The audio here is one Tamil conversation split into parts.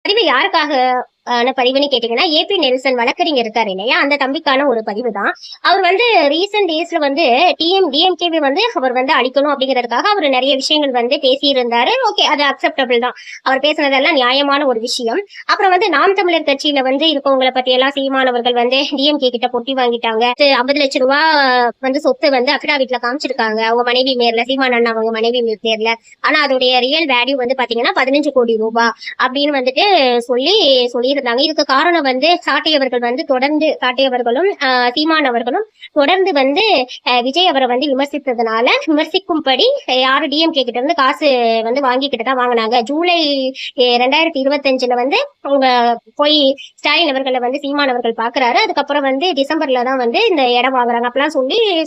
பதிவு யாருக்காக பதிவுன்னு கேட்டீங்கன்னா, ஏபி நெல்சன் வழக்கறிஞர் இருக்காரு இல்லையா, அந்த தம்பிக்கான ஒரு பதிவு தான். அவர் வந்து ரீசெண்ட் டேஸ்ல வந்து டிஎம்கேவி வந்து அவர் வந்து அழிக்கணும் அப்படிங்கிறதுக்காக அவர் நிறைய விஷயங்கள் வந்து பேசியிருந்தாரு. ஓகே, அது அக்செப்டபிள் தான். அவர் பேசுனதெல்லாம் நியாயமான ஒரு விஷயம். அப்புறம் வந்து நாம் தமிழர் கட்சியில வந்து இருக்கவங்களை பத்தி எல்லாம் சீமானவர்கள் வந்து டிஎம்கே கிட்ட பொட்டி வாங்கிட்டாங்க, 50 லட்சம் ரூபாய் வந்து சொத்து வந்து அபிடாவிட்ல காமிச்சிருக்காங்க அவங்க மனைவி பேர்ல, சீமான் அண்ணா அவங்க மனைவி பேர்ல. ஆனா அதோடைய ரியல் வேல்யூ வந்து பாத்தீங்கன்னா 15 கோடி ரூபாய் அப்படின்னு வந்துட்டு சொல்லியிருந்தாங்க. இதுக்கு காரணம் வந்து சாட்டையவர்கள் வந்து தொடர்ந்து சாட்டையவர்களும் சீமான் அவர்களும் தொடர்ந்து வந்து விஜய் அவரை வந்து விமர்சித்ததுனால விமர்சிக்கும்படி யாரு டிஎம்கே கிட்ட இருந்து காசு வந்து வாங்கிக்கிட்டு தான் வாங்கினாங்க. ஜூலை 2025 வந்து அவங்க போய் ஸ்டாலின் அவர்களை வந்து சீமான் அவர்கள் பாக்குறாரு. அதுக்கப்புறம் வந்து டிசம்பர்ல தான் வந்து இந்த இடம் வாங்குறாங்க அப்படிலாம்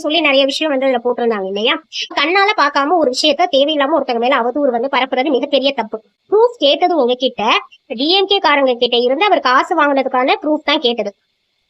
சொல்லி நிறைய விஷயம் வந்து அதுல போட்டிருந்தாங்க இல்லையா. கண்ணால பார்க்காம ஒரு விஷயத்த தேவையில்லாம ஒருத்தங்க மேல அவதூறு வந்து பரப்புறது மிகப்பெரிய தப்பு. ப்ரூஃப் கேட்டது உங்ககிட்ட, டிஎம்கே காரங்க கிட்ட இருந்து அவர் காசு வாங்கினதுக்கான ப்ரூஃப் தான் கேட்டது,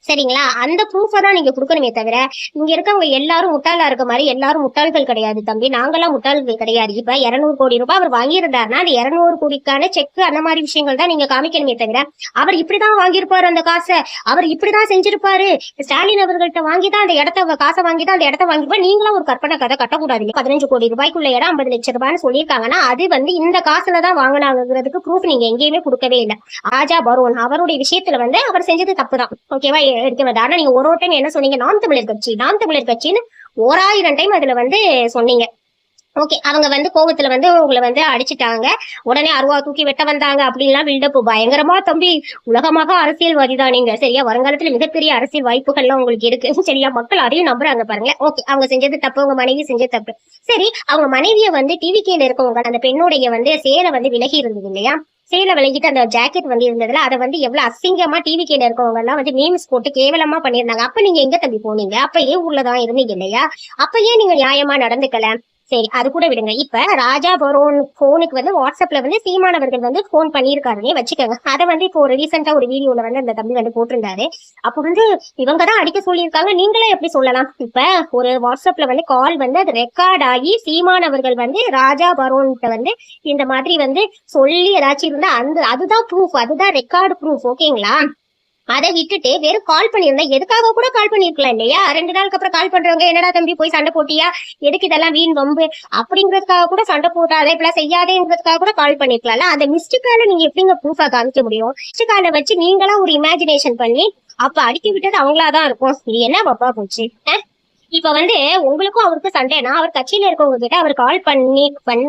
சரிங்களா? அந்த ப்ரூஃபை தான் நீங்க கொடுக்கணுமே தவிர, இங்க இருக்கவங்க எல்லாரும் முட்டாளா இருக்க மாதிரி எல்லாரும் முட்டாள்கள் கிடையாது தம்பி. நாங்கெல்லாம் முட்டாள்கள் கிடையாது. இப்ப 200 கோடி ரூபாய் அவர் வாங்கியிருந்தாருன்னா அந்த 200 கோடிக்கான செக் அந்த மாதிரி விஷயங்கள் தான் நீங்க காமிக்கணுமே தவிர, அவர் இப்படிதான் வாங்கியிருப்பாரு அந்த காசை, அவர் இப்படிதான் செஞ்சிருப்பாரு, ஸ்டாலின் அவர்கள்ட்ட வாங்கிதான் அந்த இடத்த காசை வாங்கிதான் அந்த இடத்த வாங்கிருப்பாரு, நீங்களும் ஒரு கற்பனை கதை கட்டக்கூடாது. 15 கோடி ரூபாய்க்குள்ள இடம் 50 லட்சம் ரூபாய்னு சொல்லியிருக்காங்கன்னா அது வந்து இந்த காசுல தான் வாங்கினாங்கிறதுக்கு ப்ரூஃப் நீங்க எங்கேயுமே கொடுக்கவே இல்லை. ராஜா பரோன் அவருடைய விஷயத்துல வந்து அவர் செஞ்சது தப்பு தான், ஓகேவா? எடுக்க வேண்டாம். ஆனா நீங்க ஒரு டைம் என்ன சொன்னீங்க, நாம் தமிழர் கட்சின்னு 1000 டைம் அதுல வந்து சொன்னீங்க. ஓகே, அவங்க வந்து கோபத்துல வந்து உங்களை வந்து அடிச்சுட்டாங்க, உடனே அருவா தூக்கி வெட்ட வந்தாங்க அப்படின்லாம் பில்டப் பயங்கரமா. தம்பி, உலகமாக அரசியல்வாதி தான் நீங்க, சரியா? வருங்காலத்துல மிகப்பெரிய அரசியல் வாய்ப்புகள்லாம் உங்களுக்கு இருக்கு, சரியா? மக்கள் அதையும் நம்புறாங்க பாருங்க. ஓகே, அவங்க செஞ்சது தப்பு, உங்க மனைவி செஞ்சது தப்பு. சரி, அவங்க மனைவிய வந்து டிவிகேல இருக்கவங்க அந்த பெண்ணுடைய வந்து சேலை வந்து விலகி இருந்தது இல்லையா, சேலை விலகிட்டு அந்த ஜாக்கெட் வந்து இருந்ததுல அதை வந்து எவ்வளவு அசிங்கமா டிவி கேல இருக்கவங்க எல்லாம் வந்து மீம்ஸ் போட்டு கேவலமா பண்ணிருந்தாங்க. அப்ப நீங்க எங்க தம்பி போனீங்க? அப்ப ஏன் ஊர்லதான் இருந்தீங்க இல்லையா? அப்ப ஏன் நீங்க நியாயமா நடந்துக்கல? சரி, அது கூட விடுங்க. இப்ப ராஜா பரோன் போனுக்கு வந்து வாட்ஸ்அப்ல வந்து சீமானவர்கள் வந்து போன் பண்ணியிருக்காருன்னே வச்சுக்கோங்க. அதை வந்து இப்போ ஒரு ரீசெண்டா ஒரு வீடியோல வந்து அந்த தம்பி வந்து போட்டிருந்தாரு. அப்ப வந்து இவங்கதான் அடிக்க சொல்லியிருக்காங்க, நீங்களே எப்படி சொல்லலாம்? இப்ப ஒரு வாட்ஸ்அப்ல வந்து கால் வந்து அது ரெக்கார்ட் ஆகி சீமானவர்கள் வந்து ராஜா பரோன்கிட்ட வந்து இந்த மாதிரி வந்து சொல்லி ஏதாச்சும் இருந்தா அதுதான் ப்ரூஃப், அதுதான் ரெக்கார்டு ப்ரூஃப், ஓகேங்களா? அதை விட்டுட்டு வெறும் கால் பண்ணியிருந்தா எதுக்காக கூட கால் பண்ணிருக்கலாம் இல்லையா? 2 நாளுக்கு அப்புறம் கால் பண்றவங்க என்னடா தம்பி போய் சண்டை போட்டியா, எதுக்கு இதெல்லாம் வீண் வம்பு அப்படிங்கிறதுக்காக கூட சண்டை போட்டாத இப்பெல்லாம் செய்யாதேங்கிறதுக்காக கூட கால் பண்ணிருக்கலாம்ல. அந்த மிஸ்டேக்கால நீங்க எப்படிங்க ப்ரூஃபா காமிக்க முடியும்? மிஸ்டேக்கால வச்சு நீங்களா ஒரு இமேஜினேஷன் பண்ணி அப்ப அடிக்க விட்டது அவங்களாதான் இருக்கும். இது என்ன பப்பா போச்சு? இப்ப வந்து உங்களுக்கும் அவருக்கும் சண்டைனா அவர் கட்சியில இருக்கவங்க கிட்ட அவர் கால்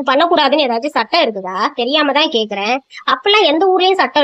பண்ணக்கூடாதுன்னு ஏதாச்சும் சட்டம் இருக்குதா? தெரியாம தான் கேக்குறேன். அப்பெல்லாம் எந்த ஊர்லயும் சட்டம் இல்ல.